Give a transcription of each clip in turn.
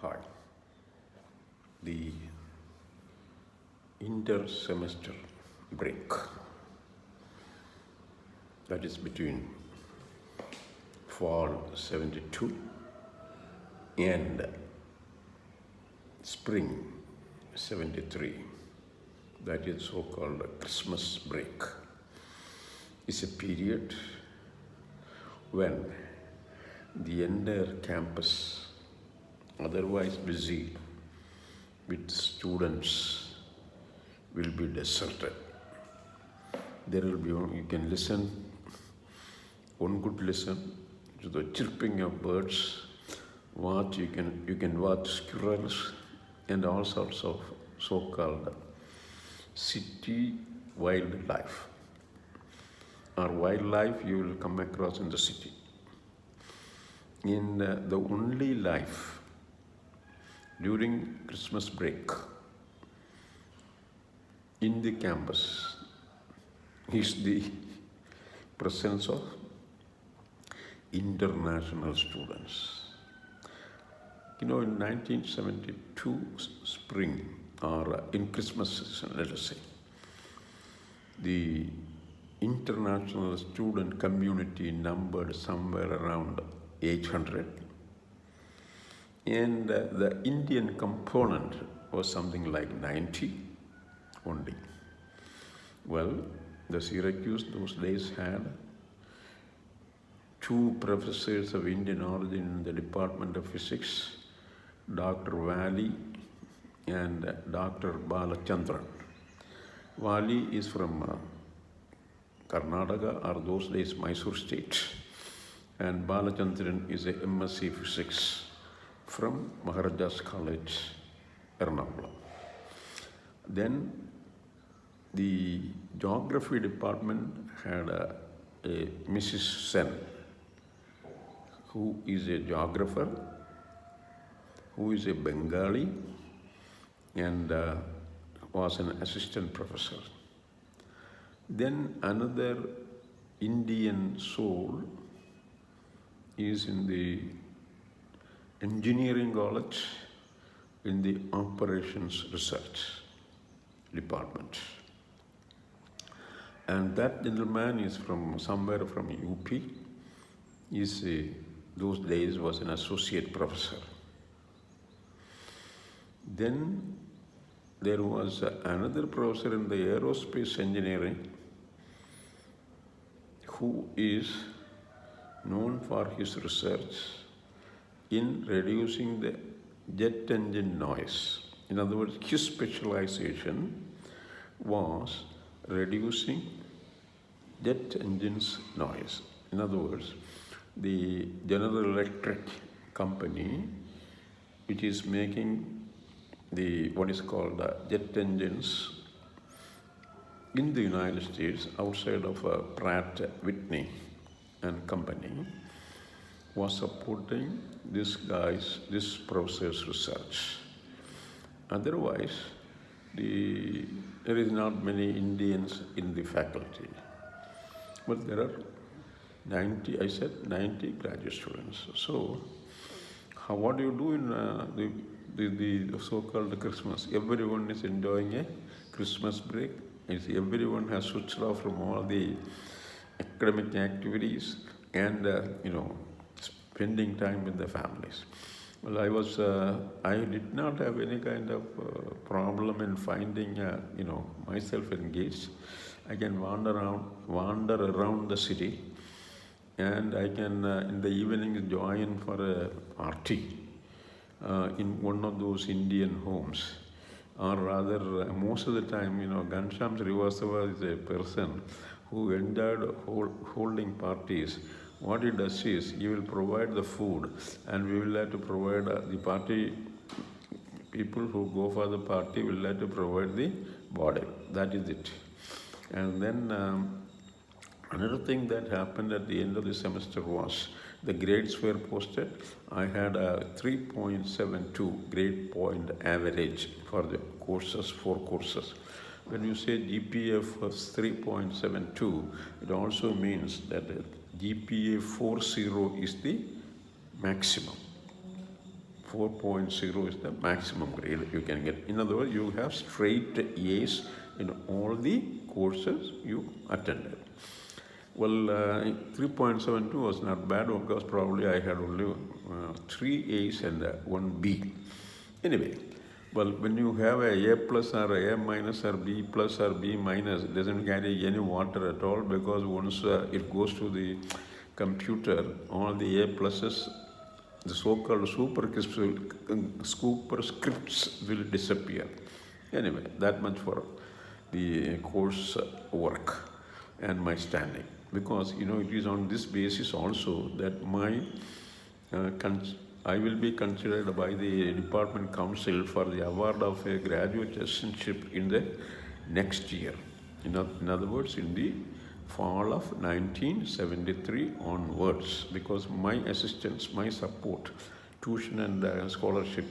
Hi. The inter-semester break, that is between fall 72 and spring 73, that is so-called Christmas break, is a period when the entire campus, otherwise busy with students, will be deserted. There will be, you can listen, one could listen to the chirping of birds, you can watch squirrels and all sorts of so-called city wildlife, or wildlife you will come across in the city. In the only life during Christmas break in the campus is the presence of international students. In 1972 spring, or in Christmas season, let us say, the international student community numbered somewhere around 800, and the Indian component was something like 90 only. Well, the Syracuse those days had two professors of Indian origin in the Department of Physics, Dr. Valley and Dr. Balachandran. Valley is from Karnataka, or those days Mysore state, and Balachandran is a MSc Physics from Maharajas College, Ernakulam. Then the geography department had a Mrs. Sen, who is a geographer, who is a Bengali, and was an assistant professor. Then another Indian soul is in the engineering college, in the operations research department. And that gentleman is from somewhere from UP. Those days was an associate professor. Then there was another professor in the aerospace engineering who is known for his research in reducing the jet engine noise. In other words, his specialization was reducing jet engines noise. In other words, the General Electric company, which is making what is called jet engines in the United States, outside of Pratt Whitney and company, was supporting this professor's research. Otherwise, there is not many Indians in the faculty, but there are 90 graduate students. So, what do you do in the so-called Christmas? Everyone is enjoying a Christmas break. Everyone has switched off from all the academic activities and spending time with the families. Well, I did not have any kind of problem in finding myself engaged. I can wander around the city, and I can in the evening join for a party in one of those Indian homes. Or rather, most of the time, Ghanshyam Srivastava is a person who enjoyed holding parties. What he does is, he will provide the food, and we will have to provide the party. People who go for the party will have to provide the body. That is it. And then another thing that happened at the end of the semester was the grades were posted. I had a 3.72 grade point average for the courses, 4 courses. When you say GPA was 3.72, it also means that GPA 40 is the maximum 4.0 is the maximum grade you can get. In other words, you have straight A's in all the courses you attended. Well, 3.72 was not bad because probably I had only 3 A's and 1 B. Anyway, well, when you have a plus or a minus or B plus or B minus, it doesn't carry any water at all, because once it goes to the computer, all the A pluses, the so-called superscripts will disappear. Anyway, that much for the course work and my standing. Because it is on this basis also that I will be considered by the Department Council for the award of a graduate assistantship in the next year. In other words, in the fall of 1973 onwards, because my assistance, my support, tuition and scholarship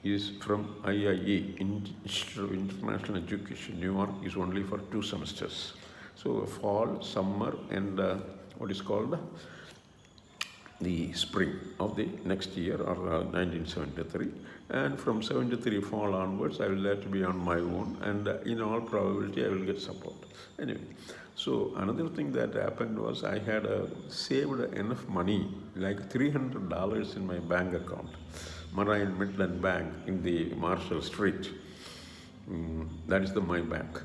is from IIE, Institute of International Education, New York, is only for 2 semesters. So fall, summer, and what is called the spring of the next year, or 1973. And from 73 fall onwards, I will have to be on my own, and in all probability, I will get support. Anyway, so another thing that happened was I had saved enough money, like $300 in my bank account, Marine Midland Bank in the Marshall Street. That is my bank.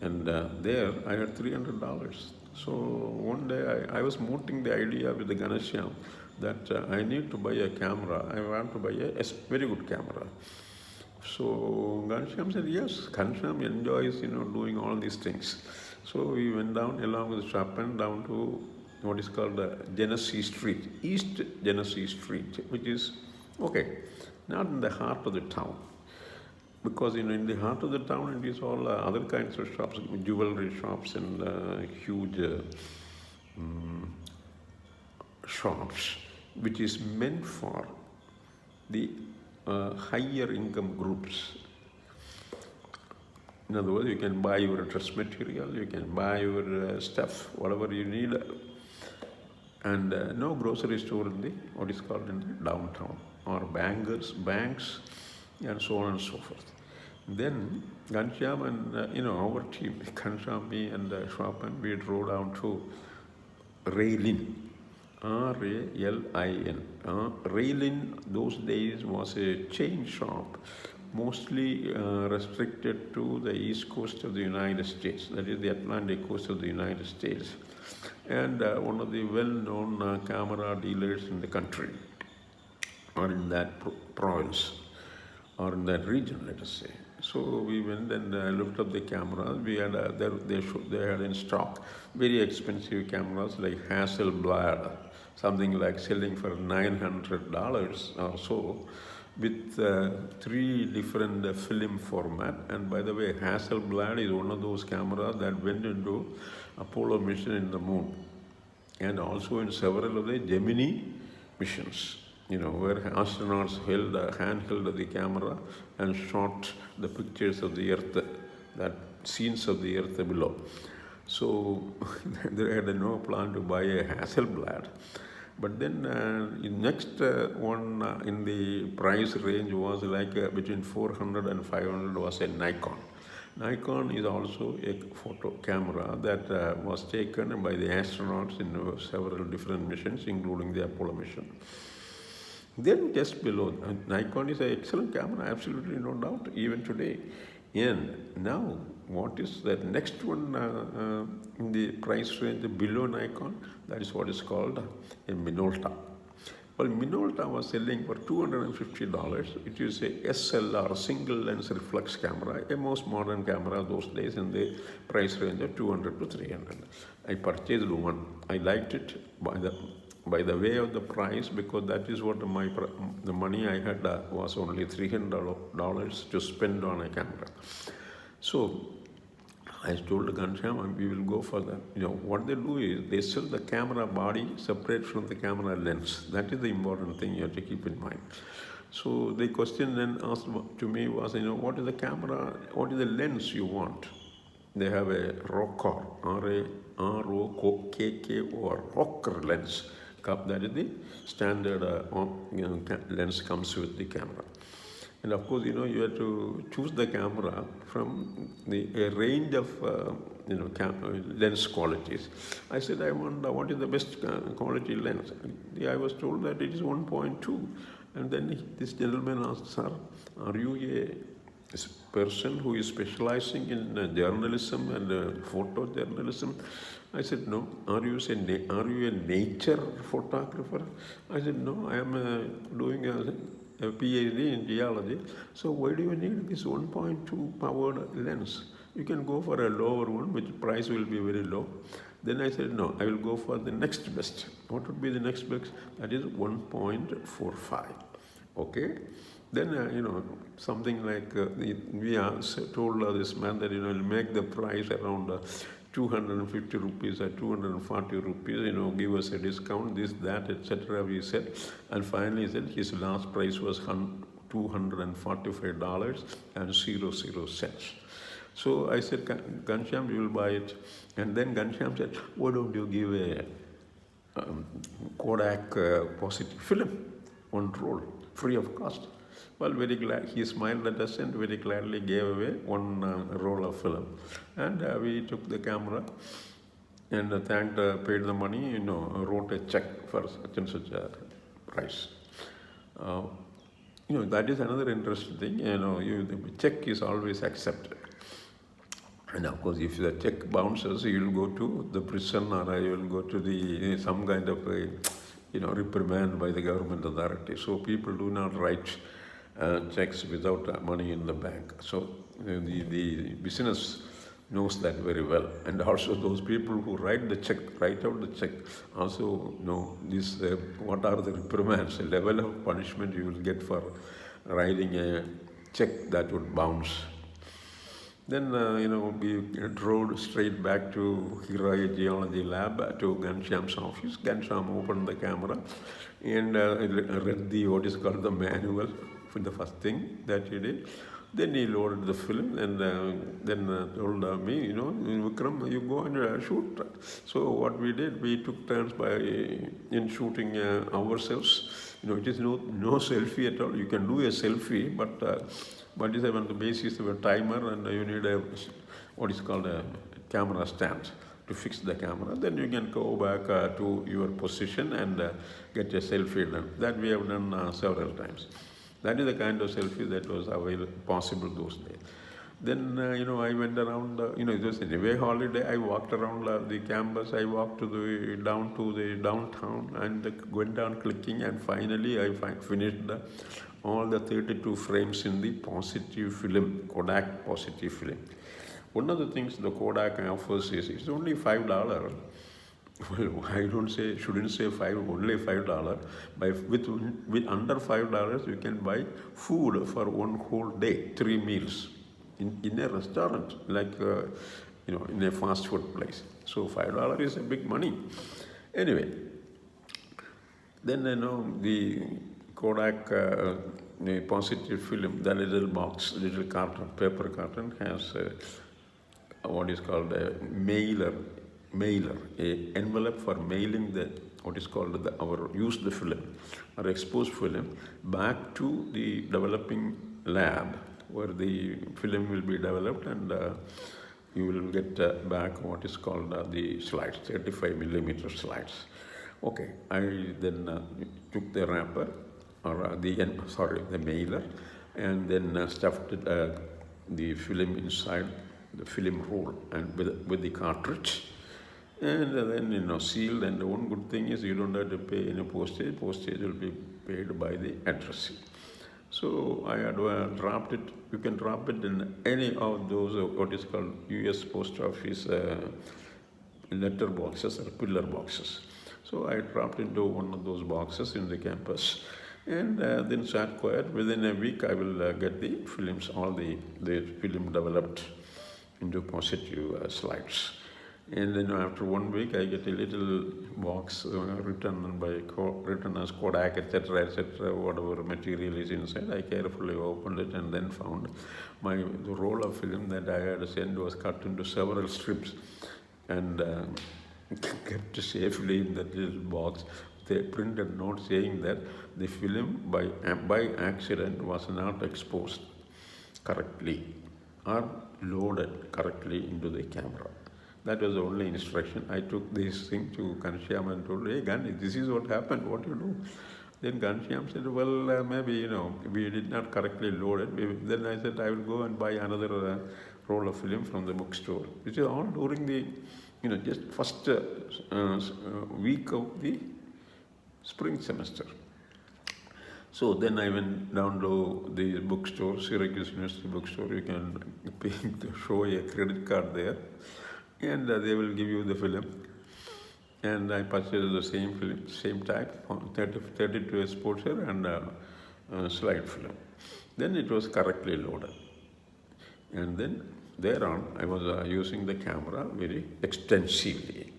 And there I had $300. So one day I was mooting the idea with the Ganashyam that I need to buy a camera. I want to buy a very good camera. So Ganashyam said, yes, Ganashyam enjoys doing all these things. So we went down along with Chapin down to what is called Genesee Street, East Genesee Street, which is, okay, not in the heart of the town. Because in the heart of the town, it is all other kinds of shops, jewelry shops and huge shops, which is meant for the higher income groups. In other words, you can buy your dress material, you can buy your stuff, whatever you need, and no grocery store in the what is called in the downtown, or banks, and so on and so forth. Then Ghanshyam and our team, Ghanshyam, me and Chopin, we drove down to Railin, R-A-L-I-N. Railin those days was a chain shop, mostly restricted to the east coast of the United States, that is the Atlantic coast of the United States, and one of the well-known camera dealers in the country, or in that province, or in that region, let us say. So we went and looked up the cameras. We had they had in stock very expensive cameras like Hasselblad, something like selling for $900 or so, with 3 different film format. And by the way, Hasselblad is one of those cameras that went into Apollo mission in the moon, and also in several of the Gemini missions, where astronauts handheld the camera and shot the pictures of the Earth, that scenes of the Earth below. So they had no plan to buy a Hasselblad. But then next one in the price range was like between 400 and 500 was a Nikon. Nikon is also a photo camera that was taken by the astronauts in several different missions, including the Apollo mission. Then just below, Nikon is an excellent camera, absolutely no doubt, even today. And now, what is the next one in the price range below Nikon? That is what is called a Minolta. Well, Minolta was selling for $250. It is a SLR, single lens reflex camera, a most modern camera those days, in the price range of 200 to 300. I purchased one. I liked it by the way of the price, because that is what the money I had was only $300 to spend on a camera. So I told Ghanshyam, we will go for that. What they do is they sell the camera body separate from the camera lens. That is the important thing you have to keep in mind. So the question then asked to me was, what is the camera, what is the lens you want? They have a Rokkor, R-O-K-K-O-R, Rokkor lens, That is the standard lens comes with the camera. And of course, you have to choose the camera from a range of lens qualities. I said, what is the best quality lens? I was told that it is 1.2. And then this gentleman asked, sir, are you a person who is specializing in journalism and photojournalism? I said, no. Are you a nature photographer? I said, no, I am doing a PhD in geology. So why do you need this 1.2 powered lens? You can go for a lower one, which price will be very low. Then I said, no, I will go for the next best. What would be the next best? That is 1.45. Okay. Then, something like we are told this man that, he'll make the price around 250 rupees or 240 rupees, give us a discount, this, that, etc. we said. And finally he said his last price was $245.00. So I said, Ghanshyam, you will buy it. And then Ghanshyam said, why don't you give a Kodak positive film, one roll, free of cost? Well, very glad, he smiled at us and very gladly gave away one roll of film. And we took the camera and paid the money, wrote a check for such and such a price. That is another interesting thing, the check is always accepted. And of course, if the check bounces, you will go to the prison or you will go to some kind of reprimand by the government authority. So people do not write checks without money in the bank. So the business knows that very well. And also those people who write out the check, also know this, what are the reprimands, the level of punishment you will get for writing a check that would bounce. Then, we drove straight back to Hirai Geology Lab to Ghanshyam's office. Ghanshyam opened the camera and read the manual for the first thing that he did. Then he loaded the film and then told me, Vikram, you go and shoot. So what we did, we took turns in shooting ourselves. It is no selfie at all. You can do a selfie, but it's on the basis of a timer, and you need what is called a camera stand to fix the camera. Then you can go back to your position and get a selfie done. That we have done several times. That is the kind of selfie that was possible those days. Then, I went around, it was anyway holiday. I walked around the campus. I walked down to the downtown and went down clicking. And finally, I finished all the 32 frames in the positive film, Kodak positive film. One of the things the Kodak offers is it's only $5. Well, I shouldn't say only $5. With under $5, you can buy food for one whole day, 3 meals in a restaurant, like in a fast food place. So $5 is a big money. Anyway, then the Kodak the positive film, the little carton, paper carton has what is called a mailer, a envelope for mailing what is called our used film or exposed film back to the developing lab where the film will be developed, and you will get back what is called the slides, 35 millimeter slides. Okay, I then took the wrapper or the mailer, and then stuffed the film inside the film roll and with the cartridge. And then sealed, and one good thing is you don't have to pay any postage. Postage will be paid by the addressee. So I had dropped it. You can drop it in any of those what is called U.S. Post Office letter boxes or pillar boxes. So I dropped into one of those boxes in the campus, and then sat quiet. Within a week, I will get the films, all the film developed into positive slides. And then after 1 week, I get a little box written as Kodak, etc., whatever material is inside. I carefully opened it and then found the roll of film that I had sent was cut into several strips and kept safely in that little box the printed note saying that the film by accident was not exposed correctly or loaded correctly into the camera. That was the only instruction. I took this thing to Kanshiyam and told, hey Gandhi, this is what happened, what you do? Then Kanshiyam said, well, maybe, we did not correctly load it. Then I said, I will go and buy another roll of film from the bookstore. Which is all during the, just first week of the spring semester. So then I went down to the bookstore, Syracuse University bookstore. You can show a credit card there, and they will give you the film. And I purchased the same film, same type, 32 exposure and slide film. Then it was correctly loaded. And then thereon, I was using the camera very extensively.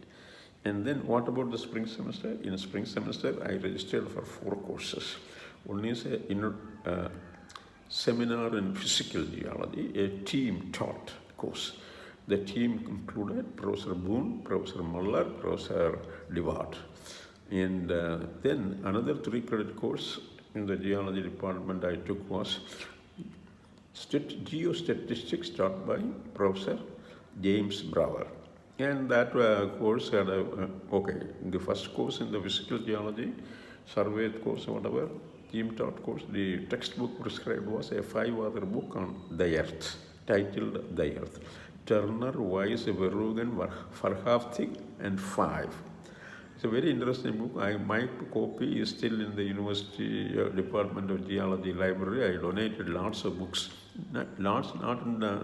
And then what about the spring semester? In the spring semester, I registered for 4 courses. One is a seminar in physical geology, a team taught course. The team included Professor Boone, Professor Muller, Professor DeWatt. And then another 3-credit course in the geology department I took was geostatistics taught by Professor James Brower. And that course had the first course in the physical geology, survey course, whatever, team taught course, the textbook prescribed was a 5-author book on the Earth, titled The Earth. Turner, Weiss, Verhoeven, Verhaftig, and 5. It's a very interesting book. My copy is still in the University Department of Geology Library. I donated lots of books, not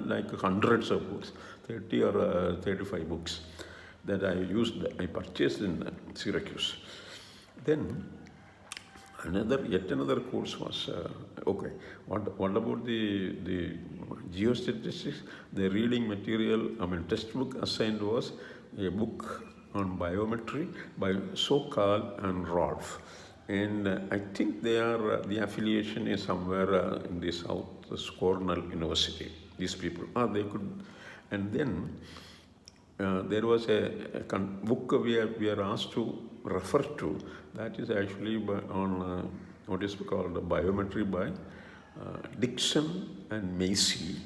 like hundreds of books, 30 or 35 books that I purchased in Syracuse. Then yet another course was, what about the geostatistics? The reading material, textbook assigned was a book on biometry by Sokal and Rolf. And I think the affiliation is somewhere in the South Cornell University. These people, they could. And then there was a book we are asked to refer to. That is actually on what is called biometry by Dixon and Macy,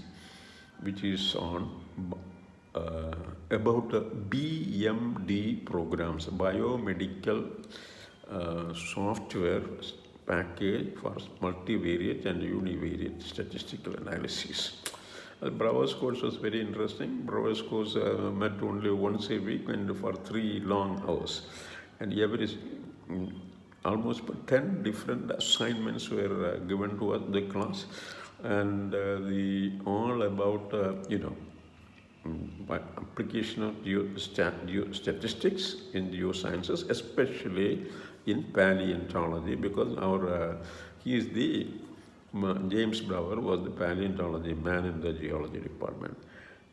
which is on about BMD programs, biomedical software package for multivariate and univariate statistical analysis. Brower's course was very interesting. Brower's course met only once a week and for 3 long hours. And almost 10 different assignments were given to us, the class, and all about, application of statistics in geosciences, especially in paleontology, because James Brower was the paleontology man in the geology department.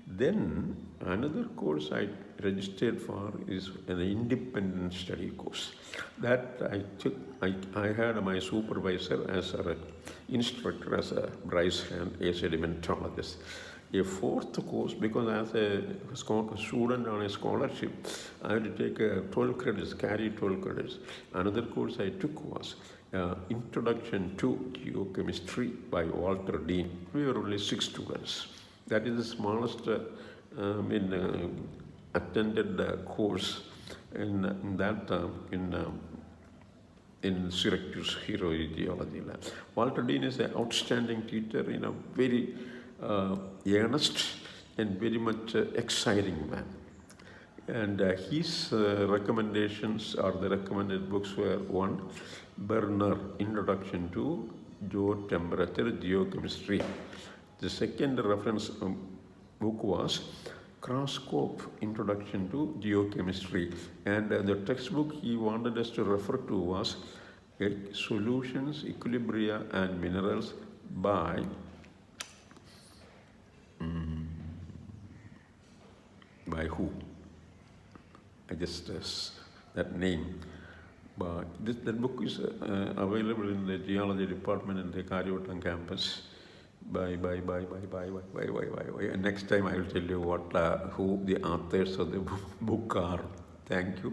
Then another course I registered for is an independent study course. That I took. I had my supervisor as an instructor, as a Bryce Hand, a sedimentologist. A 4th course, because as a student on a scholarship, I had to take 12 credits, carry 12 credits. Another course I took was Introduction to Geochemistry by Walter Dean. We were only 6 students. That is the smallest attended course in Syracuse Hero Geology Lab. Walter Dean is an outstanding teacher, very earnest and very much exciting man. And his recommendations or the recommended books were 1, Berner, Introduction to Geotemperature Geochemistry. The second reference book was Kraskop, Introduction to Geochemistry. And the textbook he wanted us to refer to was Solutions, Equilibria and Minerals by who? I just that name. But that book is available in the geology department in the Karyavatam campus. Bye. And next time I will tell you who the authors of the book are. Thank you.